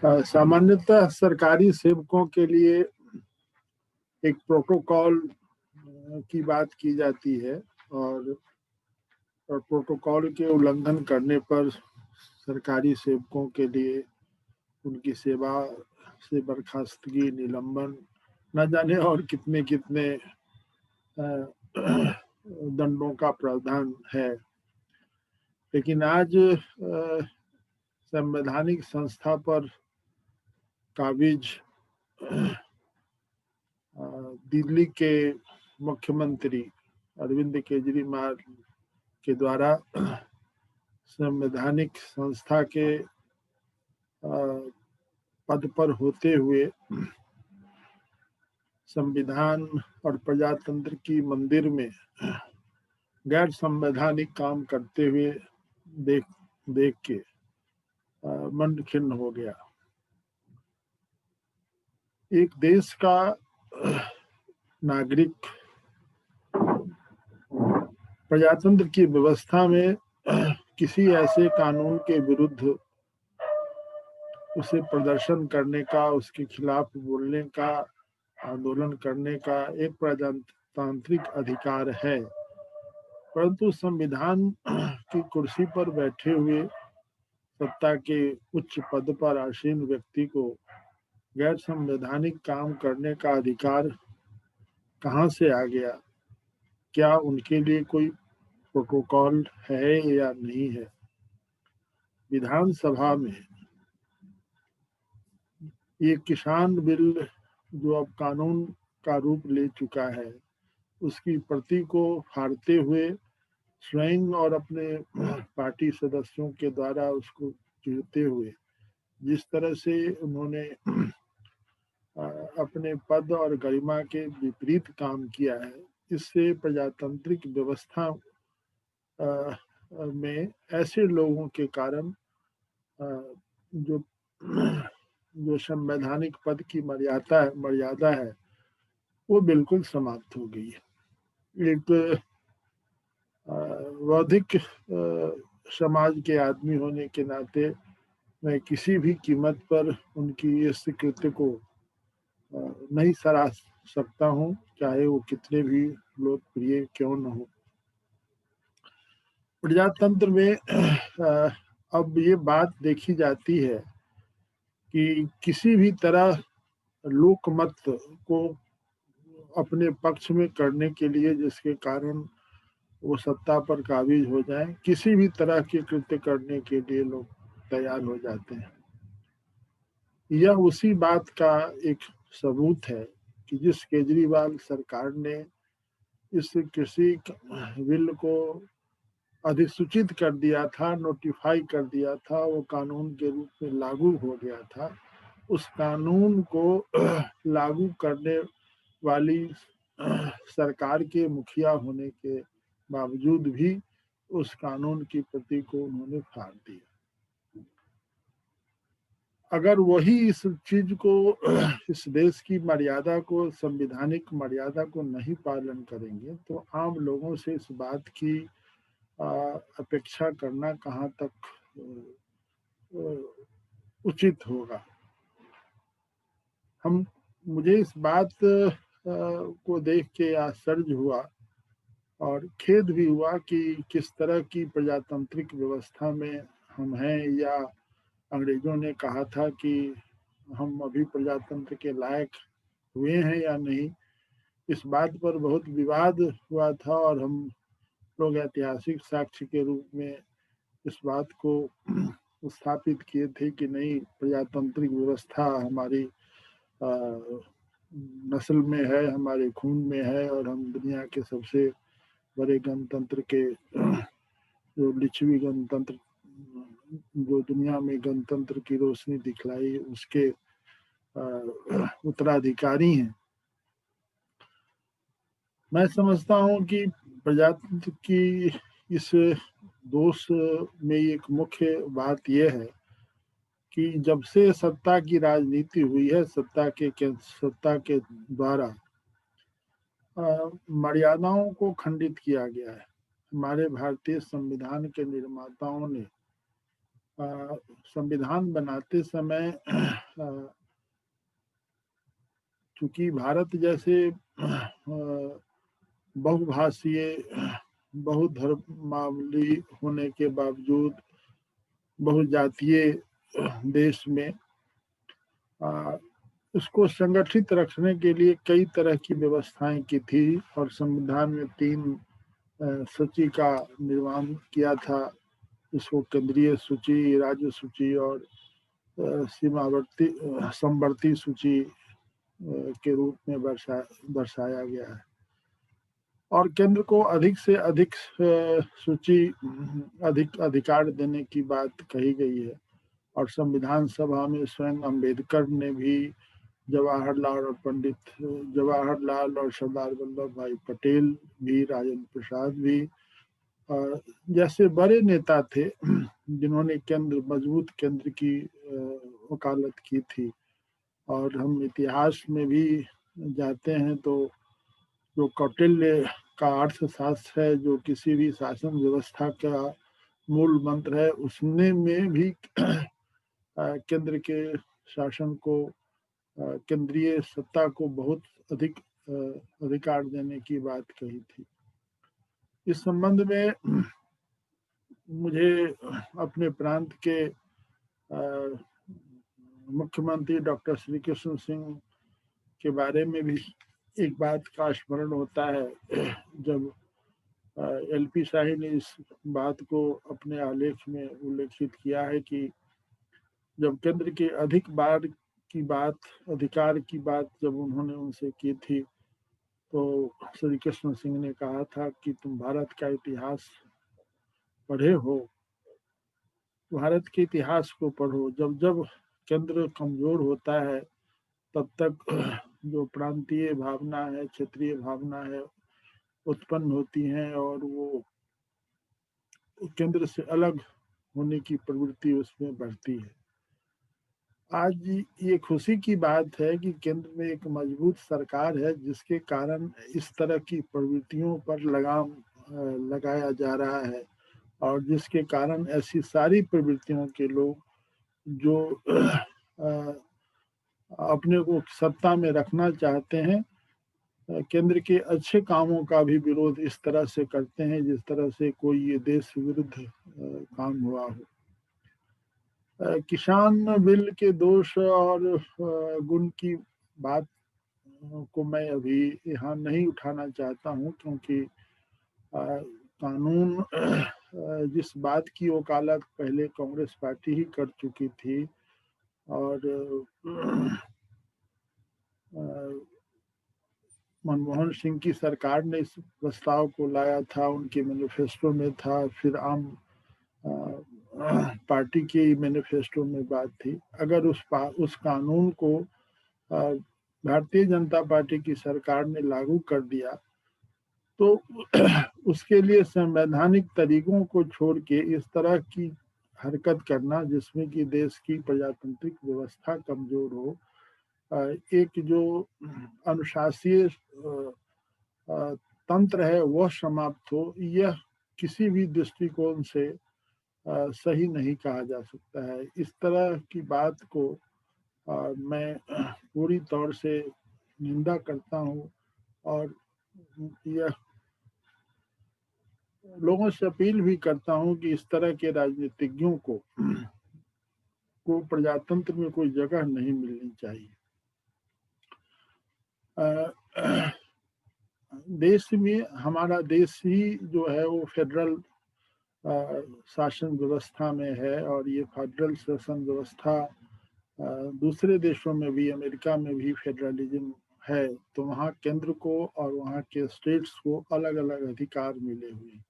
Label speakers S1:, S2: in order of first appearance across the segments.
S1: सामान्यतः सरकारी सेवकों के लिए एक प्रोटोकॉल की बात की जाती है और प्रोटोकॉल के उल्लंघन करने पर सरकारी सेवकों के लिए उनकी सेवा से बर्खास्तगी, निलंबन, न जाने और कितने कितने दंडों का प्रावधान है। लेकिन आज संवैधानिक संस्था पर काबिज दिल्ली के मुख्यमंत्री अरविंद केजरीवाल के द्वारा संवैधानिक संस्था के पद पर होते हुए संविधान और प्रजातंत्र की मंदिर में गैर संवैधानिक काम करते हुए देख के मन खिन्न हो गया। एक देश का नागरिक प्रजातंत्र की व्यवस्था में किसी ऐसे कानून के विरुद्ध उसे प्रदर्शन करने का, उसके खिलाफ बोलने का, आंदोलन करने का एक प्रजातांत्रिक अधिकार है, परंतु संविधान की कुर्सी पर बैठे हुए सत्ता के उच्च पद पर आसीन व्यक्ति को गैर संवैधानिक काम करने का अधिकार कहाँ से आ गया? क्या उनके लिए कोई प्रोटोकॉल है या नहीं है? विधानसभा में ये किसान बिल जो अब कानून का रूप ले चुका है, उसकी प्रति को फाड़ते हुए स्वयं और अपने पार्टी सदस्यों के द्वारा उसको चीरते हुए जिस तरह से उन्होंने अपने पद और गरिमा के विपरीत काम किया है, इससे प्रजातांत्रिक व्यवस्था में ऐसे लोगों के कारण जो संवैधानिक पद की मर्यादा है वो बिल्कुल समाप्त हो गई है। एक बौद्धिक समाज के आदमी होने के नाते मैं किसी भी कीमत पर उनकी इस कृत्य को नहीं सराह सकता हूँ, चाहे वो कितने भी लोकप्रिय क्यों न हो। प्रजातंत्र में अब ये बात देखी जाती है कि किसी भी तरह लोकमत को अपने पक्ष में करने के लिए, जिसके कारण वो सत्ता पर काबिज हो जाए, किसी भी तरह के कृत्य करने के लिए लोग तैयार हो जाते हैं। यह उसी बात का एक सबूत है कि जिस केजरीवाल सरकार ने इस कृषि बिल को अधिसूचित कर दिया था, नोटिफाई कर दिया था, वो कानून के रूप में लागू हो गया था, उस कानून को लागू करने वाली सरकार के मुखिया होने के बावजूद भी उस कानून की प्रति को उन्होंने फाड़ दिया। अगर वही इस चीज को, इस देश की मर्यादा को, संवैधानिक मर्यादा को नहीं पालन करेंगे तो आम लोगों से इस बात की अपेक्षा करना कहाँ तक उचित होगा। मुझे इस बात को देख के आश्चर्य हुआ और खेद भी हुआ कि किस तरह की प्रजातांत्रिक व्यवस्था में हम हैं, या अंग्रेजों ने कहा था कि हम अभी प्रजातंत्र के लायक हुए हैं या नहीं। इस बात पर बहुत विवाद हुआ था और हम लोग ऐतिहासिक साक्ष्य के रूप में इस बात को स्थापित किए थे कि नहीं, प्रजातांत्रिक व्यवस्था हमारी नस्ल में है, हमारे खून में है, और हम दुनिया के सबसे बड़े गणतंत्र के जो लिच्छवी गणतंत्र, जो दुनिया में गणतंत्र की रोशनी दिखलाई, उसके उत्तराधिकारी हैं। मैं समझता हूँ कि प्रजातंत्र की इस दोष में एक मुख्य बात यह है कि जब से सत्ता की राजनीति हुई है, सत्ता के द्वारा मर्यादाओं को खंडित किया गया है। हमारे भारतीय संविधान के निर्माताओं ने संविधान बनाते समय चूंकि भारत जैसे बहुभाषीय बहुधर्मावली होने के बावजूद बहुजातीय देश में उसको संगठित रखने के लिए कई तरह की व्यवस्थाएं की थी और संविधान में 3 सूची का निर्माण किया था। इसको केंद्रीय सूची, राज्य सूची और सीमावर्ती समवर्ती सूची के रूप में दर्शाया गया है। और केंद्र को अधिक से अधिक सूची अधिक अधिकार देने की बात कही गई है। और संविधान सभा में स्वयं अम्बेडकर ने भी जवाहरलाल और सरदार वल्लभ भाई पटेल भी, राजेंद्र प्रसाद भी जैसे बड़े नेता थे जिन्होंने मजबूत केंद्र की वकालत की थी। और हम इतिहास में भी जाते हैं तो जो कौटिल्य का अर्थशास्त्र है, जो किसी भी शासन व्यवस्था का मूल मंत्र है, उसने में भी केंद्र के शासन को, केंद्रीय सत्ता को बहुत अधिक अधिकार देने की बात कही थी। इस संबंध में मुझे अपने प्रांत के मुख्यमंत्री डॉक्टर श्री कृष्ण सिंह के बारे में भी एक बात का स्मरण होता है। जब एलपी शाही ने इस बात को अपने आलेख में उल्लेखित किया है कि जब केंद्र के अधिकार की बात जब उन्होंने उनसे की थी, तो श्री कृष्ण सिंह ने कहा था कि तुम भारत का इतिहास पढ़े हो, भारत के इतिहास को पढ़ो। जब जब केंद्र कमजोर होता है तब तक जो प्रांतीय भावना है, क्षेत्रीय भावना है, उत्पन्न होती हैं और वो केंद्र से अलग होने की प्रवृत्ति उसमें बढ़ती है। आज ये खुशी की बात है कि केंद्र में एक मजबूत सरकार है जिसके कारण इस तरह की प्रवृत्तियों पर लगाम लगाया जा रहा है और जिसके कारण ऐसी सारी प्रवृत्तियों के लोग जो अपने को सत्ता में रखना चाहते हैं, केंद्र के अच्छे कामों का भी विरोध इस तरह से करते हैं जिस तरह से कोई ये देश विरुद्ध काम हुआ हो। किसान बिल के दोष और गुण की बात को मैं अभी यहाँ नहीं उठाना चाहता हूँ, क्योंकि कानून जिस बात की वकालत पहले कांग्रेस पार्टी ही कर चुकी थी और मनमोहन सिंह की सरकार ने इस प्रस्ताव को लाया था, उनके मैनिफेस्टो में था, फिर आम पार्टी के मैनिफेस्टो में बात थी। अगर उस कानून को भारतीय जनता पार्टी की सरकार ने लागू कर दिया तो उसके लिए संवैधानिक तरीकों को छोड़ के इस तरह की हरकत करना जिसमें कि देश की प्रजातांत्रिक व्यवस्था कमजोर हो, एक जो अनुशासीय तंत्र है वह समाप्त हो, यह किसी भी दृष्टिकोण से सही नहीं कहा जा सकता है। इस तरह की बात को मैं पूरी तौर से निंदा करता हूँ और यह लोगों से अपील भी करता हूँ कि इस तरह के राजनीतिज्ञों को प्रजातंत्र में कोई जगह नहीं मिलनी चाहिए। देश में हमारा देश ही जो है वो फेडरल शासन व्यवस्था में है और ये फेडरल शासन व्यवस्था दूसरे देशों में भी, अमेरिका में भी फेडरलिज्म है, तो वहाँ केंद्र को और वहाँ के स्टेट्स को अलग अलग अधिकार मिले हुए हैं।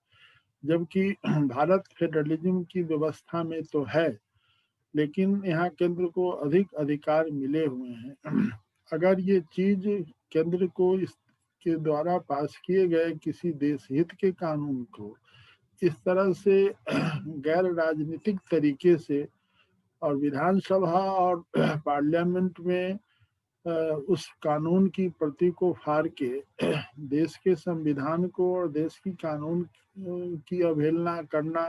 S1: जबकि भारत फेडरलिज्म की व्यवस्था में तो है, लेकिन यहाँ केंद्र को अधिक अधिकार मिले हुए हैं। अगर ये चीज केंद्र को इसके द्वारा पास किए गए किसी देश हित के कानून को इस तरह से गैर राजनीतिक तरीके से और विधानसभा और पार्लियामेंट में उस कानून की प्रति को फाड़ के देश के संविधान को और देश की कानून की अवहेलना करना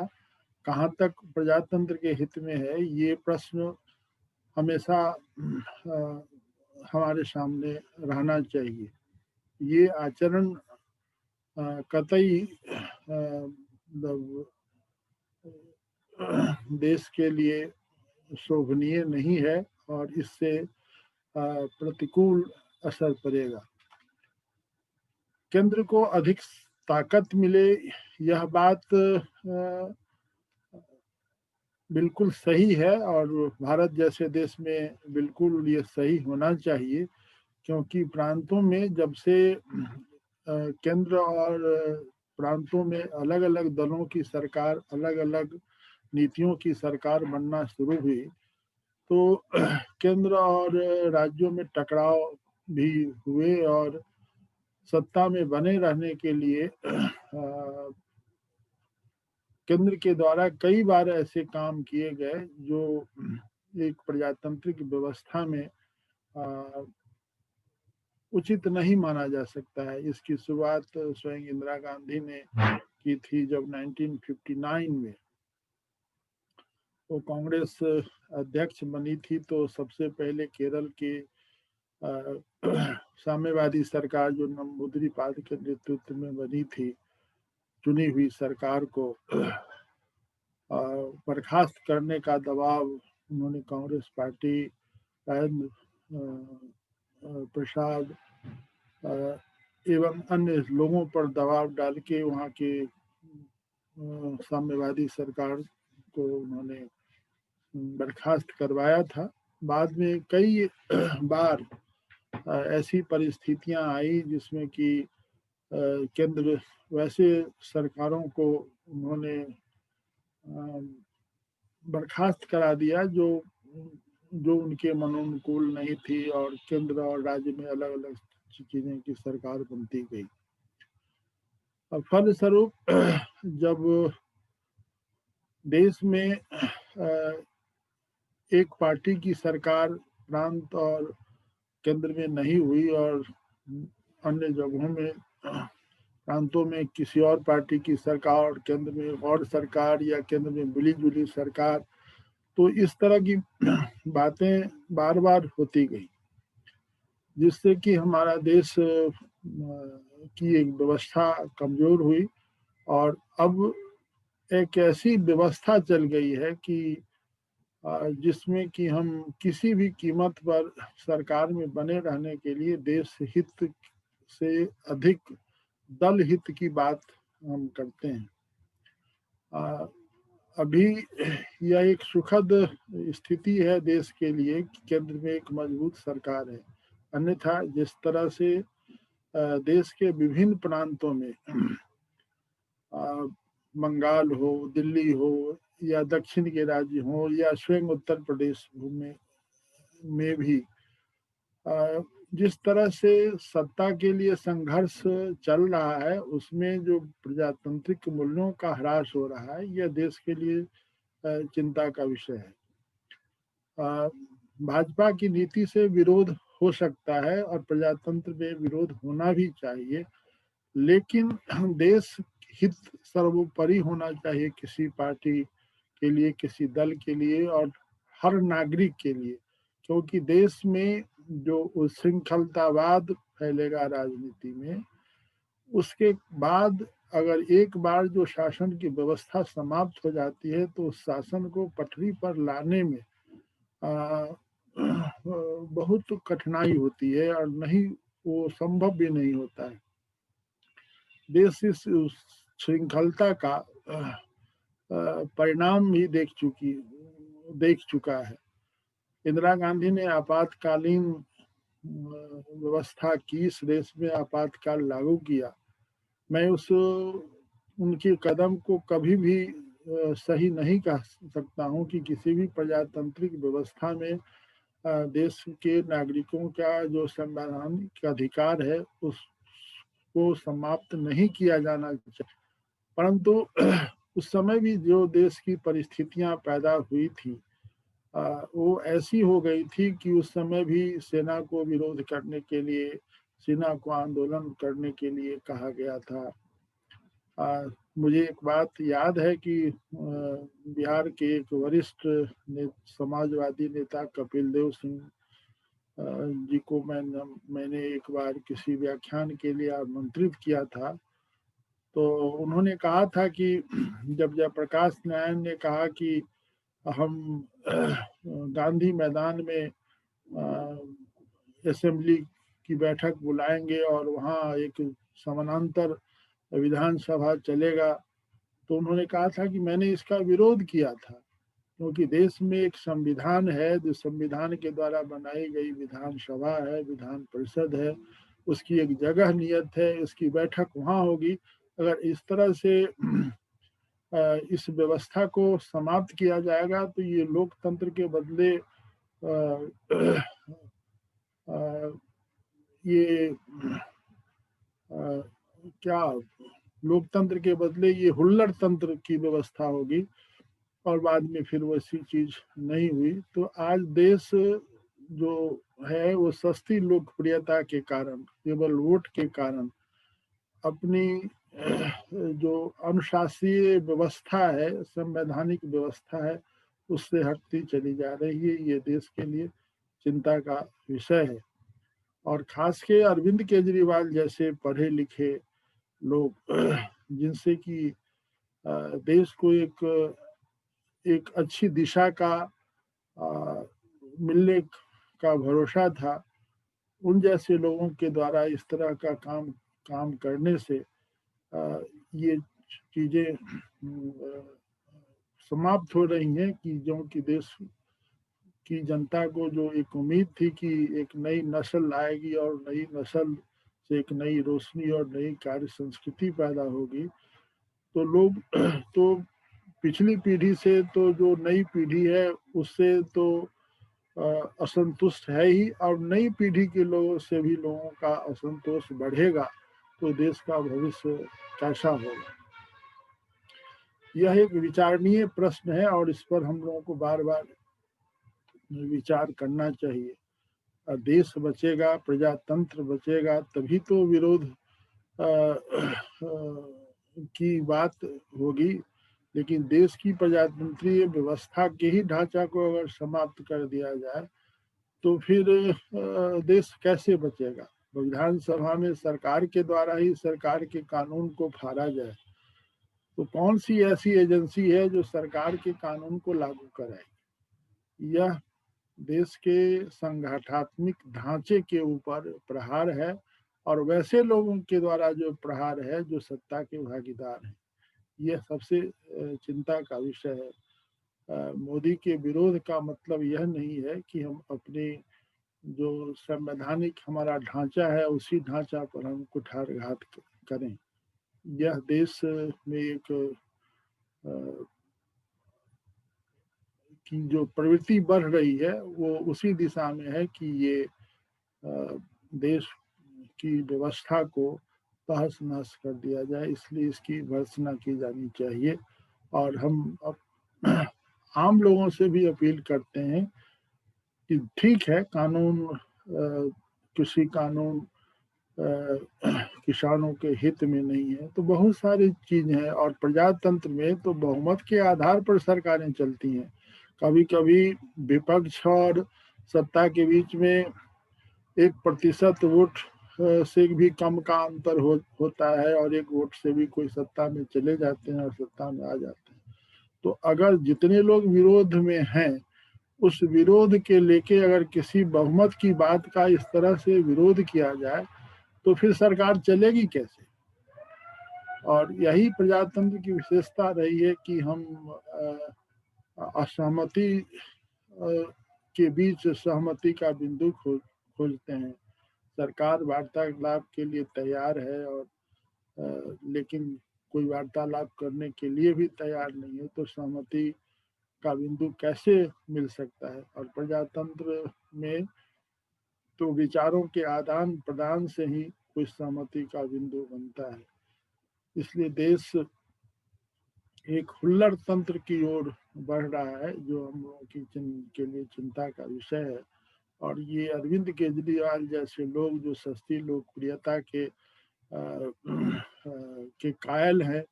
S1: कहाँ तक प्रजातंत्र के हित में है, ये प्रश्न हमेशा हमारे सामने रहना चाहिए। ये आचरण कतई मतलब देश के लिए शोभनीय नहीं है और इससे प्रतिकूल असर पड़ेगा। केंद्र को अधिक ताकत मिले, यह बात बिल्कुल सही है और भारत जैसे देश में बिल्कुल ये सही होना चाहिए, क्योंकि प्रांतों में जब से केंद्र और प्रांतों में अलग-अलग दलों की सरकार, अलग-अलग नीतियों की सरकार बनना शुरू हुई, तो केंद्र और राज्यों में टकराव भी हुए और सत्ता में बने रहने के लिए केंद्र के द्वारा कई बार ऐसे काम किए गए जो एक प्रजातांत्रिक व्यवस्था में उचित नहीं माना जा सकता है। इसकी शुरुआत स्वयं इंदिरा गांधी ने की थी जब 1959 में वो कांग्रेस अध्यक्ष बनी थी, तो सबसे पहले केरल के साम्यवादी सरकार जो नंबूदिरी पाल के नेतृत्व में बनी थी, चुनी हुई सरकार को बर्खास्त करने का दबाव उन्होंने कांग्रेस पार्टी, राजेंद्र प्रसाद एवं अन्य लोगों पर दबाव डाल के वहाँ के साम्यवादी सरकार को उन्होंने बर्खास्त करवाया था। बाद में कई बार ऐसी परिस्थितियां आई जिसमें कि केंद्र वैसे सरकारों को उन्होंने बर्खास्त करा दिया जो जो उनके मनोनुकूल नहीं थी और केंद्र और राज्य में अलग अलग चीजें की सरकार बनती गई। फलस्वरूप जब देश में एक पार्टी की सरकार प्रांत और केंद्र में नहीं हुई और अन्य जगहों में प्रांतों में किसी और पार्टी की सरकार और केंद्र में और सरकार या केंद्र में मिली जुली सरकार, तो इस तरह की बातें बार बार होती गई, जिससे कि हमारा देश की एक व्यवस्था कमजोर हुई और अब एक ऐसी व्यवस्था चल गई है कि जिसमें कि हम किसी भी कीमत पर सरकार में बने रहने के लिए देश हित से अधिक दल हित की बात हम करते हैं। अभी यह एक सुखद स्थिति है देश के लिए कि केंद्र में एक मजबूत सरकार है, अन्यथा जिस तरह से देश के विभिन्न प्रांतों में बंगाल हो, दिल्ली हो या दक्षिण के राज्य हो या स्वयं उत्तर प्रदेश में भी जिस तरह से सत्ता के लिए संघर्ष चल रहा है, उसमें जो प्रजातांत्रिक मूल्यों का ह्रास हो रहा है, यह देश के लिए चिंता का विषय है। भाजपा की नीति से विरोध हो सकता है और प्रजातंत्र में विरोध होना भी चाहिए, लेकिन देश हित सर्वोपरि होना चाहिए किसी पार्टी के लिए, किसी दल के लिए और हर नागरिक के लिए, क्योंकि देश में जो उच्छृंखलतावाद फैलेगा राजनीति में, उसके बाद अगर एक बार जो शासन की व्यवस्था समाप्त हो जाती है तो उस शासन को पटरी पर लाने में बहुत कठिनाई होती है और नहीं वो संभव भी नहीं होता है। देश इस श्रृंखलता का परिणाम भी देख चुका है। इंदिरा गांधी ने आपातकालीन व्यवस्था की, इस देश में आपातकाल लागू किया। मैं उनके कदम को कभी भी सही नहीं कह सकता हूं कि किसी भी प्रजातांत्रिक व्यवस्था में देश के नागरिकों का जो संवैधानिक अधिकार है उसको समाप्त नहीं किया जाना चाहिए, परंतु उस समय भी जो देश की परिस्थितियां पैदा हुई थी वो ऐसी हो गई थी कि उस समय भी सेना को विरोध करने के लिए, सेना को आंदोलन करने के लिए कहा गया था। मुझे एक बात याद है कि बिहार के एक वरिष्ठ समाजवादी नेता कपिल देव सिंह जी को मैंने एक बार किसी व्याख्यान के लिए आमंत्रित किया था। तो उन्होंने कहा था कि जब जयप्रकाश नारायण ने कहा कि हम गांधी मैदान में असेंबली की बैठक बुलाएंगे और वहाँ एक समानांतर विधानसभा चलेगा, तो उन्होंने कहा था कि मैंने इसका विरोध किया था, क्योंकि देश में एक संविधान है, जो संविधान के द्वारा बनाई गई विधानसभा है, विधान परिषद है, उसकी एक जगह नियत है, उसकी बैठक वहाँ होगी। अगर इस तरह से इस व्यवस्था को समाप्त किया जाएगा तो ये लोकतंत्र के बदले ये क्या लोकतंत्र के बदले ये हुल्लड़ तंत्र की व्यवस्था होगी और बाद में फिर वैसी चीज नहीं हुई। तो आज देश जो है वो सस्ती लोकप्रियता के कारण, केवल वोट के कारण अपनी जो अनुशासीय व्यवस्था है, संवैधानिक व्यवस्था है, उससे हटती चली जा रही है। ये देश के लिए चिंता का विषय है। और खास के अरविंद केजरीवाल जैसे पढ़े लिखे लोग जिनसे कि देश को एक अच्छी दिशा का मिलने का भरोसा था, उन जैसे लोगों के द्वारा इस तरह का काम करने से ये चीजें समाप्त हो रही हैं कि जो कि देश की जनता को जो एक उम्मीद थी कि एक नई नस्ल आएगी और नई नस्ल से एक नई रोशनी और नई कार्य संस्कृति पैदा होगी, तो लोग तो पिछली पीढ़ी से तो जो नई पीढ़ी है उससे तो असंतुष्ट है ही, और नई पीढ़ी के लोगों से भी लोगों का असंतोष बढ़ेगा तो देश का भविष्य कैसा होगा। यह एक विचारणीय प्रश्न है और इस पर हम लोगों को बार बार विचार करना चाहिए। देश बचेगा, प्रजातंत्र बचेगा, तभी तो विरोध की बात होगी। लेकिन देश की प्रजातंत्रीय व्यवस्था के ही ढांचा को अगर समाप्त कर दिया जाए तो फिर देश कैसे बचेगा। विधानसभा में सरकार के द्वारा ही सरकार के कानून को फाड़ा जाए तो कौन सी ऐसी एजेंसी है जो सरकार के कानून को लागू कराएगी। यह देश के संगठनात्मक ढांचे के ऊपर प्रहार है और वैसे लोगों के द्वारा जो प्रहार है जो सत्ता के भागीदार हैं। यह सबसे चिंता का विषय है। मोदी के विरोध का मतलब यह नहीं है कि हम अपने जो संवैधानिक हमारा ढांचा है उसी ढांचा पर हम कुठारघात करें। यह देश में एक की जो प्रवृत्ति बढ़ रही है वो उसी दिशा में है कि ये देश की व्यवस्था को तहस नहस कर दिया जाए, इसलिए इसकी भर्त्सना की जानी चाहिए। और हम आम लोगों से भी अपील करते हैं कि ठीक है, कानून कृषि कानून किसानों के हित में नहीं है तो बहुत सारी चीजें हैं, और प्रजातंत्र में तो बहुमत के आधार पर सरकारें चलती हैं। कभी कभी विपक्ष और सत्ता के बीच में 1% वोट से भी कम का अंतर होता है और एक वोट से भी कोई सत्ता में चले जाते हैं और सत्ता में आ जाते हैं। तो अगर जितने लोग विरोध में हैं उस विरोध के लेके अगर किसी बहुमत की बात का इस तरह से विरोध किया जाए तो फिर सरकार चलेगी कैसे। और यही प्रजातंत्र की विशेषता रही है कि हम असहमति के बीच सहमति का बिंदु खोजते हैं। सरकार वार्तालाप के लिए तैयार है और लेकिन कोई वार्तालाप करने के लिए भी तैयार नहीं है, तो सहमति का बिंदु कैसे मिल सकता है। और प्रजातंत्र में तो विचारों के आदान प्रदान से ही कोई सहमति का बिंदु बनता है। इसलिए देश एक हुल्लड़ तंत्र की ओर बढ़ रहा है जो हम लोगों के लिए चिंता का विषय है। और ये अरविंद केजरीवाल जैसे लोग जो सस्ती लोकप्रियता के कायल हैं,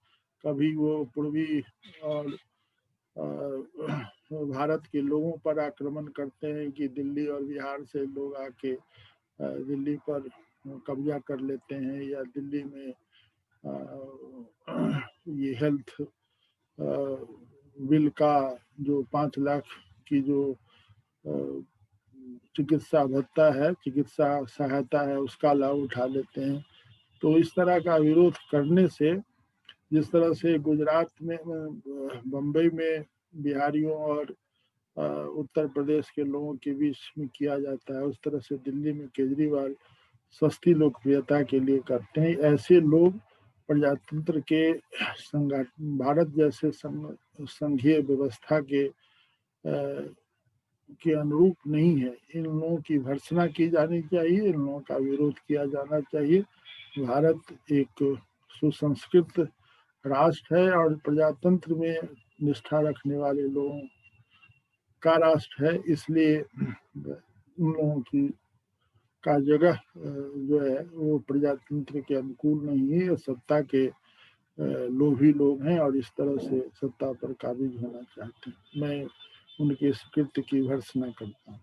S1: कभी वो पूर्वी और भारत के लोगों पर आक्रमण करते हैं कि दिल्ली और बिहार से लोग आके दिल्ली पर कब्जा कर लेते हैं, या दिल्ली में ये हेल्थ बिल का जो 5 लाख की जो चिकित्सा भत्ता है, चिकित्सा सहायता है, उसका लाभ उठा लेते हैं। तो इस तरह का विरोध करने से, जिस तरह से गुजरात में बम्बई में बिहारियों और उत्तर प्रदेश के लोगों के बीच में किया जाता है, उस तरह से दिल्ली में केजरीवाल सस्ती लोकप्रियता के लिए करते हैं। ऐसे लोग प्रजातंत्र के भारत जैसे संघीय व्यवस्था के अनुरूप नहीं है। इन लोगों की भर्त्सना की जानी चाहिए, इन लोगों का विरोध किया जाना चाहिए। भारत एक सुसंस्कृत राष्ट्र है और प्रजातंत्र में निष्ठा रखने वाले लोगों का राष्ट्र है, इसलिए उन लोगों की का जगह जो है वो प्रजातंत्र के अनुकूल नहीं है। ये सत्ता के लोभी लोग हैं और इस तरह से सत्ता पर काबिज होना चाहते हैं। मैं उनके इस कृत्य की भर्त्सना करता हूँ।